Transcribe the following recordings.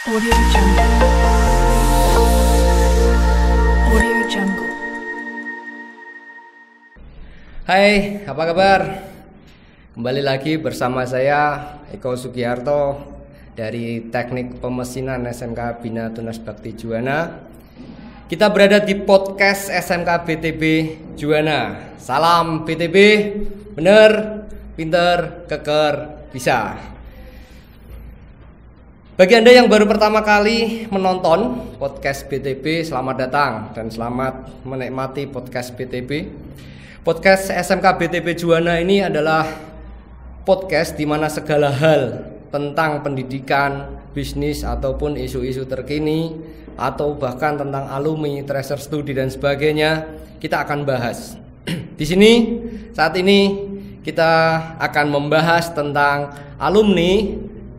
Audio Jungle. Audio Jungle. Hai, apa kabar? Kembali lagi bersama saya Eko Sugiharto dari Teknik Pemesinan SMK Bina Tunas Bakti Juwana. Kita berada di podcast SMK BTB Juwana. Salam BTB, bener, pinter, keker, bisa. Bagi Anda yang baru pertama kali menonton podcast BTB, selamat datang dan selamat menikmati podcast BTB. Podcast SMK BTB Juwana ini adalah podcast di mana segala hal tentang pendidikan, bisnis ataupun isu-isu terkini atau bahkan tentang alumni, tracer studi dan sebagainya kita akan bahas. Di sini saat ini kita akan membahas tentang alumni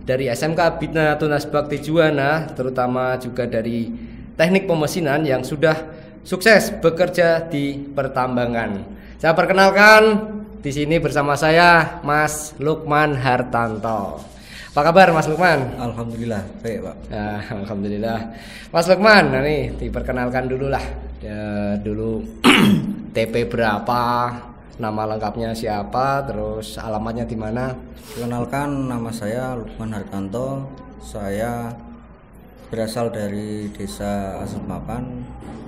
dari SMK Bina Tunas Bakti Juwana, terutama juga dari Teknik Pemesinan yang sudah sukses bekerja di pertambangan. Saya perkenalkan di sini bersama saya Mas Lukman Hartanto. Apa kabar Mas Lukman? Alhamdulillah, baik Pak. Nah, alhamdulillah. Mas Lukman, nah nih diperkenalkan dulu lah. Ya, dulu TP berapa, nama lengkapnya siapa, terus alamatnya di mana? Perkenalkan, nama saya Lukman Hartanto. Saya berasal dari Desa Asemapan,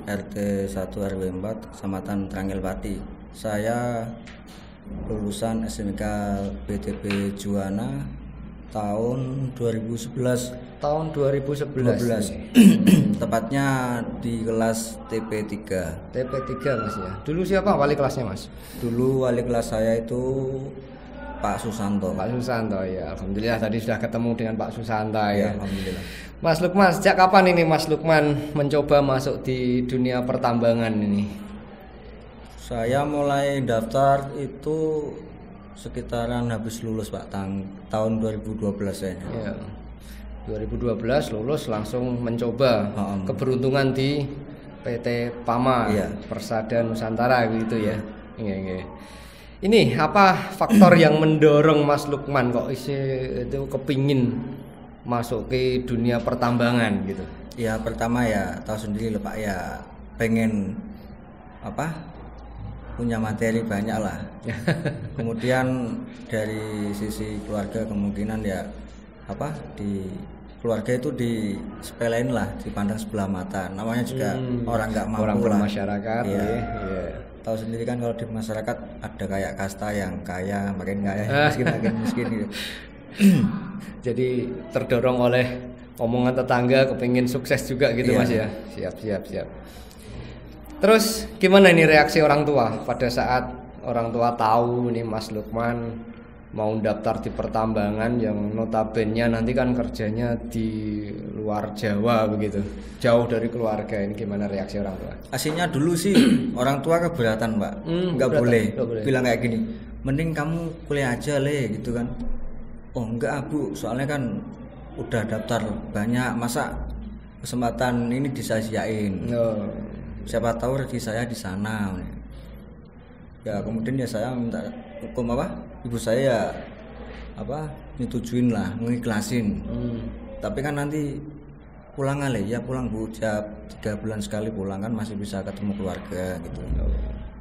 RT 1 RW 4, Kecamatan Trangilpati. Saya lulusan SMK BTB Juwana tahun 2011. Tahun 2011. Tepatnya di kelas TP3. TP3 Mas ya. Dulu siapa wali kelasnya Mas? Dulu wali kelas saya itu Pak Susanto. Pak Susanto ya. Alhamdulillah tadi sudah ketemu dengan Pak Susanto ya. Alhamdulillah. Mas Lukman, sejak kapan ini Mas Lukman mencoba masuk di dunia pertambangan ini? Saya mulai daftar itu sekitaran habis lulus Pak, tahun 2012 ya. Ya. 2012 lulus langsung mencoba keberuntungan di PT Pama, Iya. Persada Nusantara gitu ya. Iya, iya. Ini apa faktor yang mendorong Mas Lukman kok itu kepingin masuk ke dunia pertambangan gitu? Ya pertama ya tahu sendiri loh Pak ya, pengen punya materi banyak lah. Kemudian dari sisi keluarga kemungkinan ya di keluarga itu disepelein lah, dipandang sebelah mata. Namanya juga orang nggak mampu Orang lah. bermasyarakat Iya. ya. Tahu sendiri kan kalau di masyarakat ada kayak kasta yang kaya makin kaya, miskin makin miskin gitu. Jadi terdorong oleh omongan tetangga kepingin sukses juga gitu. Iya. Mas ya. Siap. Terus gimana ini reaksi orang tua pada saat orang tua tahu nih Mas Lukman mau daftar di pertambangan yang notabene nanti kan kerjanya di luar Jawa begitu, jauh dari keluarga, ini gimana reaksi orang tua? Aslinya dulu sih orang tua keberatan Pak, nggak boleh bilang kayak gini, mending kamu kuliah aja gitu kan. Oh enggak Bu, soalnya kan udah daftar banyak, masa kesempatan ini disasiain. Siapa tahu rezeki saya di sana. Ya kemudian ya saya minta hukum ibu saya nyetujuin lah, ngikhlasin. Tapi kan nanti pulang pulang Bu, tiap 3 bulan sekali pulang kan masih bisa ketemu keluarga gitu.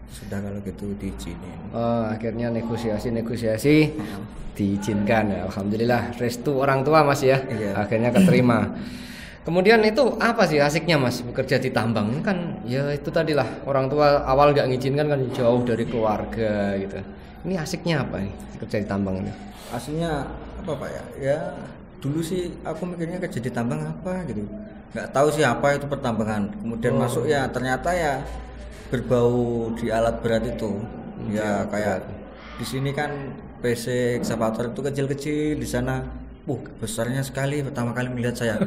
Sudah kalau gitu diizinin. Akhirnya negosiasi diizinkan ya. Alhamdulillah restu orang tua Mas ya. Iya. Akhirnya keterima. Kemudian itu apa sih asiknya Mas bekerja di tambang? Ini kan ya itu tadilah, orang tua awal nggak ngizinkan kan, jauh dari keluarga gitu. Ini asiknya apa nih kerja di tambang ini? Aslinya Pak ya? Ya dulu sih aku mikirnya kerja di tambang apa gitu. Nggak tahu sih apa itu pertambangan. Kemudian masuk ya ternyata ya berbau di alat berat itu. Ya kayak di sini kan PC ekskavator itu kecil-kecil, di sana besarnya sekali. Pertama kali melihat saya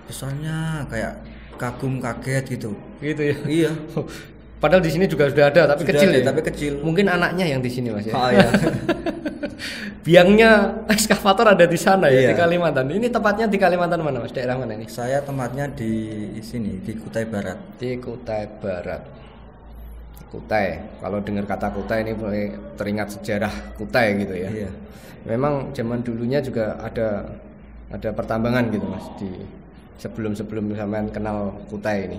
besarnya, kayak kagum kaget gitu Gitu ya. Iya. Padahal di sini juga sudah ada tapi Sudah kecil ada, ya. tapi kecil. Mungkin anaknya yang di sini Mas ya. Iya. Biangnya ekskavator ada di sana ya, Iya. di Kalimantan. Ini tepatnya di Kalimantan mana Mas? Daerah mana ini? Saya tempatnya di sini, di Kutai Barat. Di Kutai Barat. Kutai. Kalau dengar kata Kutai ini mulai teringat sejarah Kutai gitu ya. Iya. Memang zaman dulunya juga ada ada pertambangan gitu Mas di sebelum sampean kenal Kutai ini?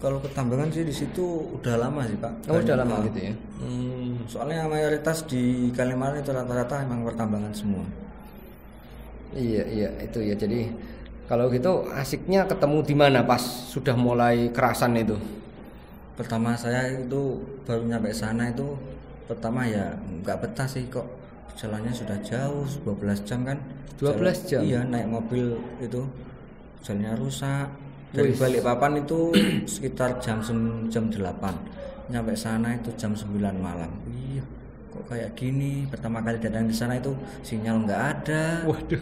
Kalau pertambangan sih di situ udah lama sih Pak. Oh, udah lama gitu ya. Soalnya mayoritas di Kalimantan itu rata-rata emang pertambangan semua. Iya itu ya. Jadi kalau gitu asiknya ketemu di mana pas sudah mulai kerasan itu? Pertama saya itu baru nyampe sana itu pertama ya nggak betah sih kok, jalannya sudah jauh 12 jam kan. 12 jam? Iya, naik mobil itu jalannya rusak. Dari Balikpapan itu sekitar jam 8, nyampe sana itu jam 9 malam. Iya, kok kayak gini. Pertama kali datang di sana itu sinyal nggak ada. Waduh.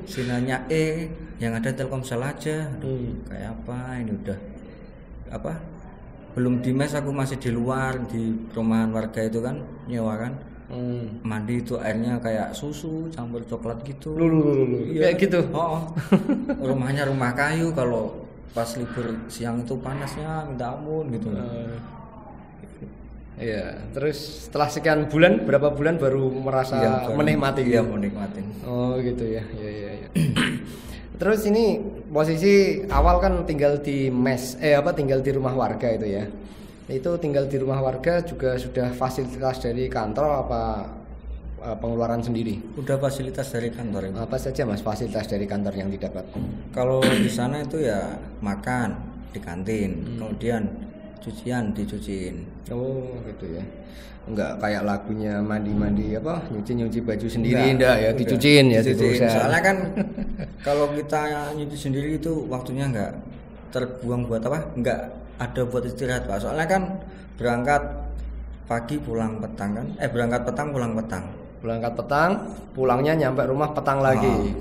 Sinyalnya yang ada Telkomsel aja. Aduh, kayak apa ini udah apa? Belum di mes, aku masih di luar di perumahan warga itu kan, nyewa kan. Mandi itu airnya kayak susu campur coklat gitu. Iya. Kayak gitu. Rumahnya rumah kayu, kalau pas libur siang itu panasnya minta ampun gitu. Iya, terus setelah sekian bulan, berapa bulan baru merasa menikmati gitu? Iya, menikmati. Oh gitu ya. Iya. Terus ini posisi awal kan tinggal di tinggal di rumah warga itu ya. Itu tinggal di rumah warga juga sudah fasilitas dari kantor apa pengeluaran sendiri? Udah fasilitas dari kantor. Apa saja Mas fasilitas dari kantor yang didapat? Kalau di sana itu ya makan di kantin, kemudian cucian dicuciin. Oh gitu ya. Enggak kayak lagunya mandi-mandi nyuci baju sendiri enggak ya, dicuciin ya. Soalnya kan kalau kita nyuci sendiri itu waktunya enggak terbuang buat enggak ada buat istirahat Pak. Soalnya kan berangkat pagi pulang petang kan. Berangkat petang pulang petang. Berangkat petang, pulangnya nyampe rumah petang lagi.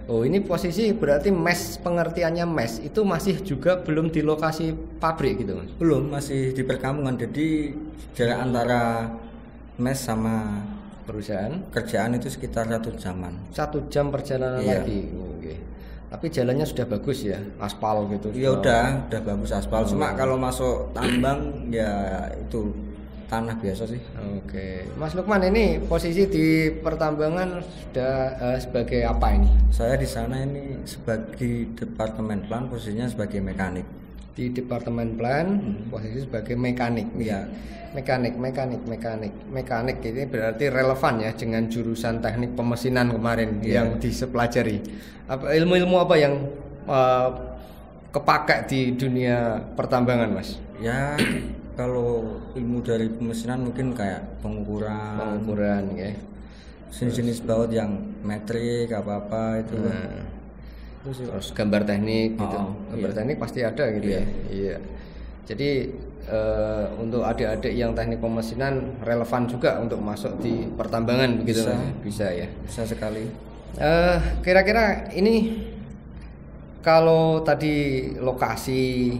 Oh, ini posisi berarti mes, pengertiannya mes itu masih juga belum di lokasi pabrik gitu Mas? Belum, masih di perkampungan. Jadi jarak antara mes sama perusahaan kerjaan itu sekitar 1 jaman. 1 jam perjalanan lagi. Oke. Tapi jalannya sudah bagus ya, aspal gitu. Iya udah bagus aspal. Cuma kalau masuk tambang ya itu tanah biasa sih. Oke, Mas Lukman ini posisi di pertambangan sudah sebagai apa ini? Saya di sana ini sebagai departemen plan, posisinya sebagai mekanik. Di departemen plan, posisi sebagai mekanik. Iya. Mekanik ini berarti relevan ya dengan jurusan teknik pemesinan kemarin yang disepelajari. Ilmu-ilmu apa yang kepakai di dunia pertambangan, Mas? Ya. Kalau ilmu dari pemesinan mungkin kayak pengukuran ya. Jenis baut yang metrik apa itu. Terus gambar teknik gitu. Gambar teknik pasti ada gitu ya. Iya. Jadi untuk adik-adik yang teknik pemesinan relevan juga untuk masuk di pertambangan begitu bisa ya. Bisa sekali. Kira-kira ini kalau tadi lokasi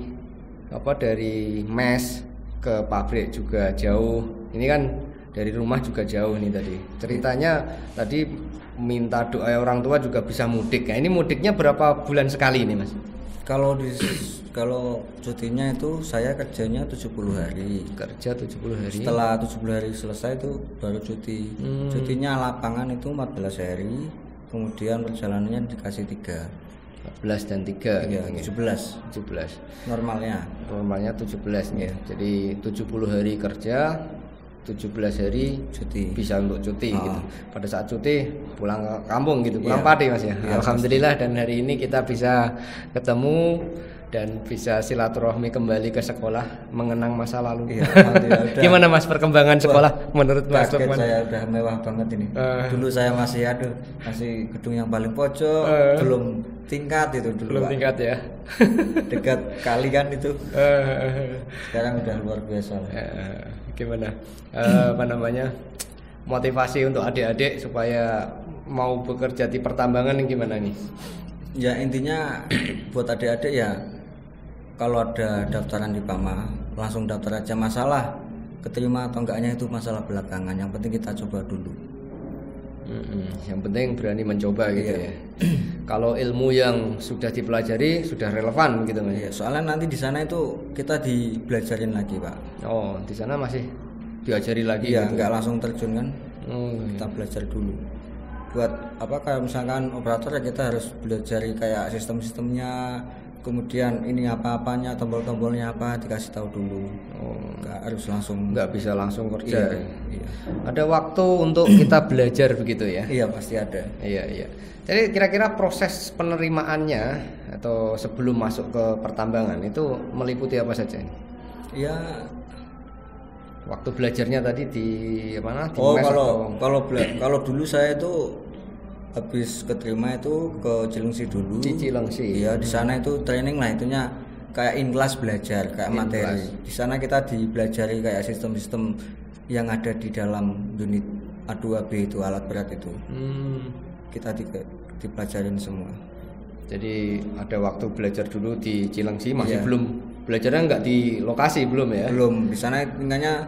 dari mes ke pabrik juga jauh. Ini kan dari rumah juga jauh nih tadi. Ceritanya tadi minta doa orang tua juga bisa mudik. Nah, ini mudiknya berapa bulan sekali ini, Mas? Kalau cutinya itu saya kerjanya 70 hari. Kerja 70 hari. Setelah 70 hari selesai itu baru cuti. Cutinya lapangan itu 14 hari. Kemudian perjalanannya dikasih 3. 14 dan 3 ya, gitu. 17 normalnya 17 ya. Jadi 70 hari kerja, 17 hari cuti, bisa untuk cuti gitu. Pada saat cuti pulang ke kampung gitu, pulang padi Mas ya. Alhamdulillah pasti. Dan hari ini kita bisa ketemu dan bisa silaturahmi kembali ke sekolah, mengenang masa lalu. Gimana Mas perkembangan sekolah menurut Mas Lukman? Saya udah mewah banget ini. Dulu saya masih gedung yang paling pojok, belum tingkat itu dulu. Belum tingkat ya. Dekat kali kan itu. Sekarang udah luar biasa. Gimana? Motivasi untuk adik-adik supaya mau bekerja di pertambangan gimana nih? Ya intinya buat adik-adik ya, kalau ada daftaran di PAMA langsung daftar aja. Masalah keterima atau enggaknya itu masalah belakangan, yang penting kita coba dulu. Yang penting berani mencoba gitu ya. Kalau ilmu yang sudah dipelajari sudah relevan gitu Mas. Iya, soalnya nanti di sana itu kita dibelajarin lagi Pak. Oh, di sana masih diajari lagi ya, gitu. Nggak langsung terjun kan. Kita belajar dulu. buat apa kayak misalkan operator ya kita harus belajar kayak sistem-sistemnya, kemudian ini apa-apanya, tombol-tombolnya apa dikasih tahu dulu. Nggak harus langsung, nggak bisa langsung kerja. Iya. Ada waktu untuk kita belajar begitu ya? Iya pasti ada. Iya. Jadi kira-kira proses penerimaannya atau sebelum masuk ke pertambangan itu meliputi apa saja? Ya. Waktu belajarnya tadi di mana? Di kalau dulu saya itu habis keterima itu ke Cilengsi dulu. Di Cilengsi. Iya, di sana itu training lah, itunya kayak in class belajar, kayak materi. Di sana kita dipelajari kayak sistem-sistem yang ada di dalam unit A2B itu, alat berat itu. Kita dipelajarin semua. Jadi ada waktu belajar dulu di Cilengsi, masih belum belajarnya nggak di lokasi belum ya? Belum, di sana tinggalnya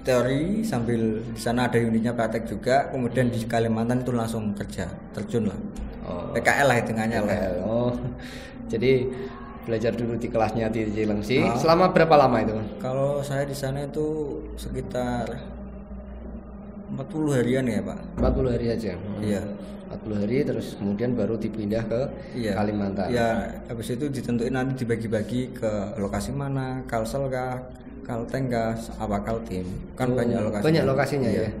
teori sambil di sana ada unitnya praktek juga, kemudian di Kalimantan itu langsung kerja terjun lah. PKL lah hitungannya lah. Jadi belajar dulu di kelasnya di Cilengsi. Selama berapa lama itu? Kalau saya di sana itu sekitar 40 harian ya Pak. 40 hari aja. Iya. 40 hari terus kemudian baru dipindah ke Kalimantan. Iya, habis itu ditentuin nanti dibagi-bagi ke lokasi mana, Kalsel kah, Kalteng kah, apa Kaltim. Kan banyak lokasinya. Banyak lokasinya ya.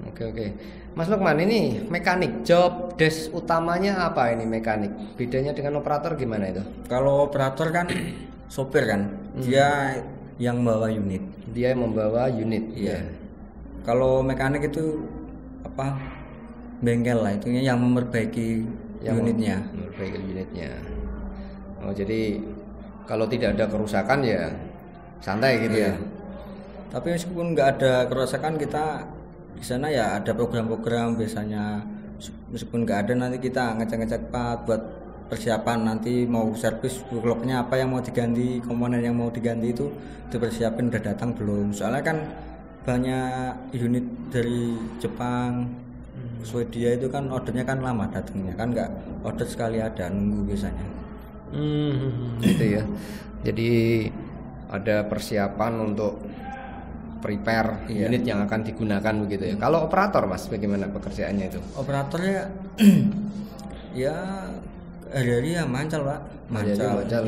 Oke. Mas Lukman, ini mekanik, job desk utamanya apa ini mekanik? Bedanya dengan operator gimana itu? Kalau operator kan sopir kan, dia yang bawa unit. Dia yang membawa unit. Iya. Kalau mekanik itu bengkel lah, itunya yang memperbaiki unitnya. Memperbaiki unitnya. Jadi kalau tidak ada kerusakan ya santai gitu ya. Tapi meskipun nggak ada kerusakan, kita di sana ya ada program-program biasanya. Meskipun nggak ada, nanti kita ngecek-ngecek part buat persiapan nanti mau servis bloknya apa yang mau diganti, komponen yang mau diganti itu dipersiapin udah datang belum. Soalnya kan banyak unit dari Jepang, Swedia itu kan ordernya kan lama datangnya, kan nggak order sekali ada, nunggu biasanya. Gitu ya. Jadi ada persiapan untuk prepare unit yang akan digunakan begitu ya. Kalau operator Mas, bagaimana pekerjaannya itu? Operatornya ya hari-hari ya mancal Pak. Mancal. Ya.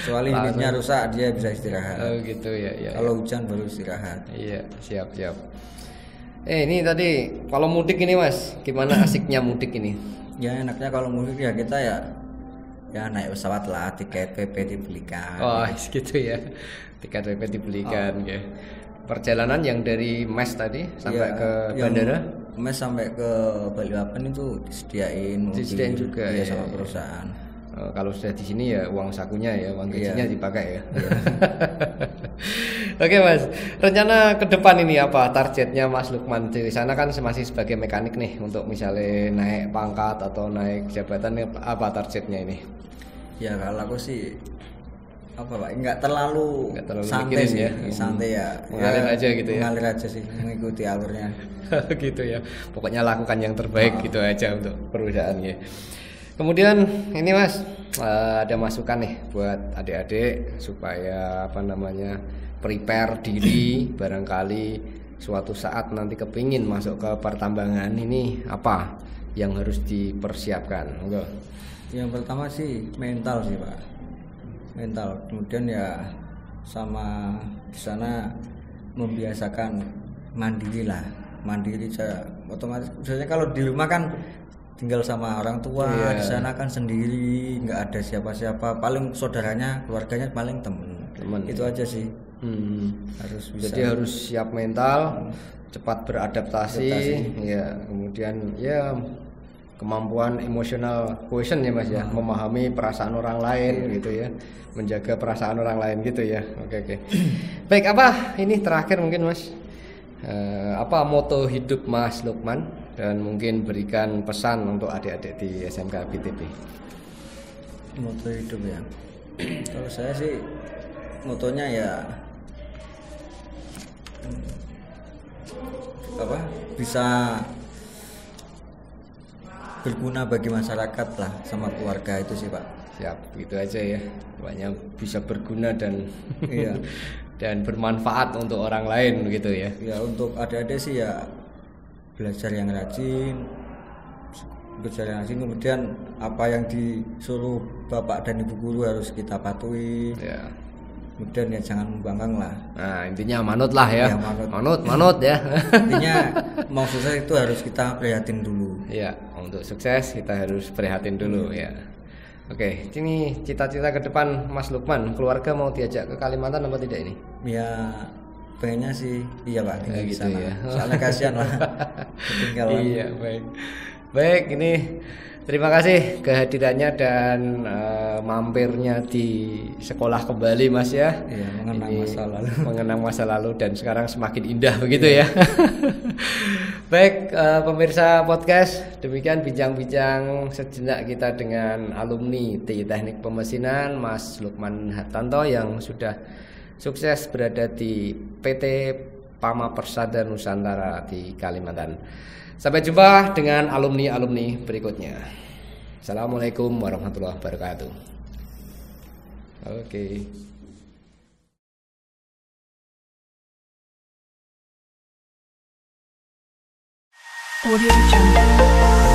Kecuali unitnya rusak dia bisa istirahat. Oh gitu ya. Kalau hujan baru istirahat. Iya, siap. Ini tadi kalau mudik ini Mas, gimana asiknya mudik ini? Ya enaknya kalau mudik ya kita ya naik pesawat lah, tiket PP dibelikan. Oh gitu ya, tiket PP dibelikan ya. Perjalanan yang dari MES tadi sampai ke bandara? MES sampai ke Balikpapan itu disediain juga ya sama perusahaan. Kalau sudah di sini ya uang sakunya ya, uang gajinya dipakai ya. Oke Mas, rencana ke depan ini apa targetnya Mas Lukman? Di sana kan masih sebagai mekanik nih, untuk misalnya naik pangkat atau naik jabatan, apa targetnya ini? Ya kalau aku sih Pak, nggak terlalu santai mikirin sih, ya. Santai ya. Mengalir aja gitu ya. Mengalir aja sih, mengikuti alurnya. Gitu ya. Pokoknya lakukan yang terbaik gitu aja untuk perusahaannya. Kemudian ini Mas, ada masukan nih buat adik-adik supaya prepare diri barangkali suatu saat nanti kepingin masuk ke pertambangan, ini apa yang harus dipersiapkan? Enggak. Yang pertama sih mental sih Pak, mental. Kemudian ya sama di sana membiasakan mandiri saya otomatis. Biasanya kalau di rumah kan tinggal sama orang tua, di sana kan sendiri, nggak ada siapa-siapa, paling saudaranya, keluarganya paling temen. Itu aja sih. Harus bisa. Jadi harus siap mental, cepat beradaptasi. Ya, kemudian ya kemampuan emotional quotient ya Mas ya, memahami perasaan orang lain gitu ya, menjaga perasaan orang lain gitu ya. Oke. Baik, apa ini terakhir mungkin Mas, apa moto hidup Mas Lukman, dan mungkin berikan pesan untuk adik-adik di SMK BTP. Moto hidup ya, kalau saya sih motonya ya bisa berguna bagi masyarakat lah sama keluarga, itu sih Pak. Siap, gitu aja ya. Banyak bisa berguna dan dan bermanfaat untuk orang lain gitu ya. Ya untuk adik-adik sih ya belajar yang rajin, kemudian apa yang disuruh bapak dan ibu guru harus kita patuhi. Ya. Kemudian ya jangan membangkang lah. Nah, intinya manut lah ya. Ya, manut ya. Intinya mau sukses itu harus kita prihatin dulu. Ya, untuk sukses kita harus prihatin dulu ya. Oke, ini cita-cita ke depan Mas Lukman, keluarga mau diajak ke Kalimantan apa tidak ini? Ya pengennya sih iya Pak, tinggal di gitu sana. ya. Soalnya kasihan lah. Ketinggalan. Iya, baik ini terima kasih kehadirannya dan mampirnya di sekolah kembali Mas ya. Iya, mengenang masa lalu dan sekarang semakin indah begitu ya. Baik pemirsa podcast, demikian bincang-bincang sejenak kita dengan alumni TI Teknik Pemesinan Mas Lukman Hartanto yang sudah sukses berada di PT Pama Persada Nusantara di Kalimantan. Sampai jumpa dengan alumni-alumni berikutnya. Assalamualaikum warahmatullahi wabarakatuh. Oke. Audio Jungle.